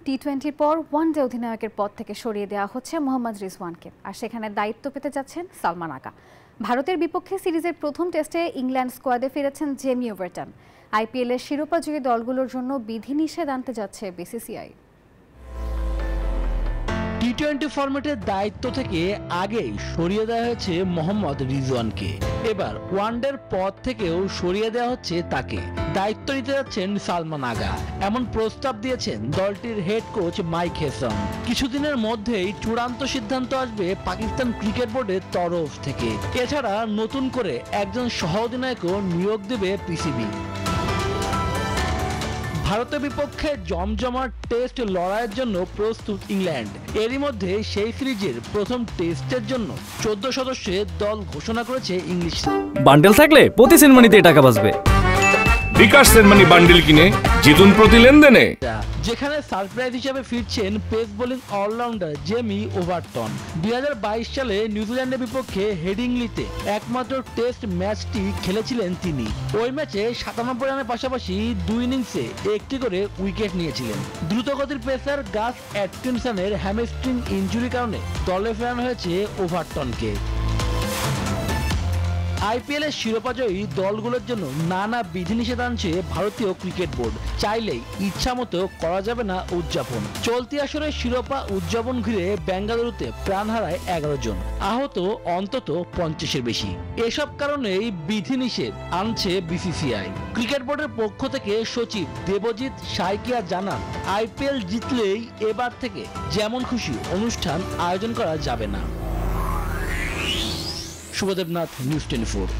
টি-20 পর ওয়ানডে অধিনায়কের পদ থেকে সরিয়ে দেওয়া হচ্ছে মোহাম্মদ রিজওয়ানকে, আর সেখানে দায়িত্ব পেতে যাচ্ছেন সালমান আগা। ভারতের বিপক্ষে সিরিজের প্রথম টেস্টে ইংল্যান্ড স্কোয়াডে ফিরেছেন জেমি ওভারটন। আইপিএলের শিরোপাজয়ী দলগুলোর জন্য বিধিনিষেধ আনতে যাচ্ছে বিসিসিআই। টি-20 ফরম্যাটের দায়িত্ব থেকে আগেই সরিয়ে দেওয়া হয়েছে মোহাম্মদ রিজওয়ানকে। এবার ওয়ানডের পদ থেকেও সরিয়ে দেওয়া হচ্ছে তাকে। দায়িত্ব নিতে যাচ্ছেন সালমান আগা, এমন প্রস্তাব দিয়েছেন দলটির হেড কোচ মাইক হেসন। কিছুদিনের মধ্যেই চূড়ান্ত সিদ্ধান্ত আসবে পাকিস্তান ক্রিকেট বোর্ডের তরফ থেকে। এছাড়া নতুন করে একজন সহ অধিনায়কও নিয়োগ দেবে পিসিবি। ভারতের বিপক্ষে জমজমাট টেস্ট লড়াইয়ের জন্য প্রস্তুত ইংল্যান্ড। এরই মধ্যে সেই সিরিজের প্রথম টেস্টের জন্য 14 সদস্যের দল ঘোষণা করেছে ইংলিশ। বান্ডেল থাকলে প্রতি সেনমানিতে টাকা বাঁচবে। বিকাশ সেনমানি বান্ডেল কিনে জিতুন প্রতি লেনদেনে। যেখানে সারপ্রাইজ হিসেবে ফিরছেন pace bowling allrounder Jamie Overton. 2022 সালে নিউজিল্যান্ডের বিপক্ষে হেডিংলিতে একমাত্র টেস্ট ম্যাচটি খেলেছিলেন তিনি। ওই ম্যাচে 97 রানের পাশাপাশি 2 ইনিংসে একটি করে উইকেট নিয়েছিলেন। দ্রুতগতির পেসার গাস অ্যাটকিনসনের হ্যামস্ট্রিং ইনজুরির কারণে দলে ফেরানো হয়েছে ওভারটনকে। আইপিএলের শিরোপাজয়ী দলগুলোর জন্য নানা বিধিনিষেধ আনছে ভারতীয় ক্রিকেট বোর্ড। চাইলেই ইচ্ছা মতো করা যাবে না উদযাপন। চলতি আসরের শিরোপা উদযাপন ঘিরে বেঙ্গালুরুতে প্রাণ হারায় 11 জন, আহত অন্তত 50-এর বেশি। এসব কারণেই বিধিনিষেধ আনছে বিসিসিআই। ক্রিকেট বোর্ডের পক্ষ থেকে সচিব দেবজিৎ সাইকিয়া জানান, আইপিএল জিতলেই এবার থেকে যেমন খুশি অনুষ্ঠান আয়োজন করা যাবে না। শুভদেবনাথ, নিউজ 24।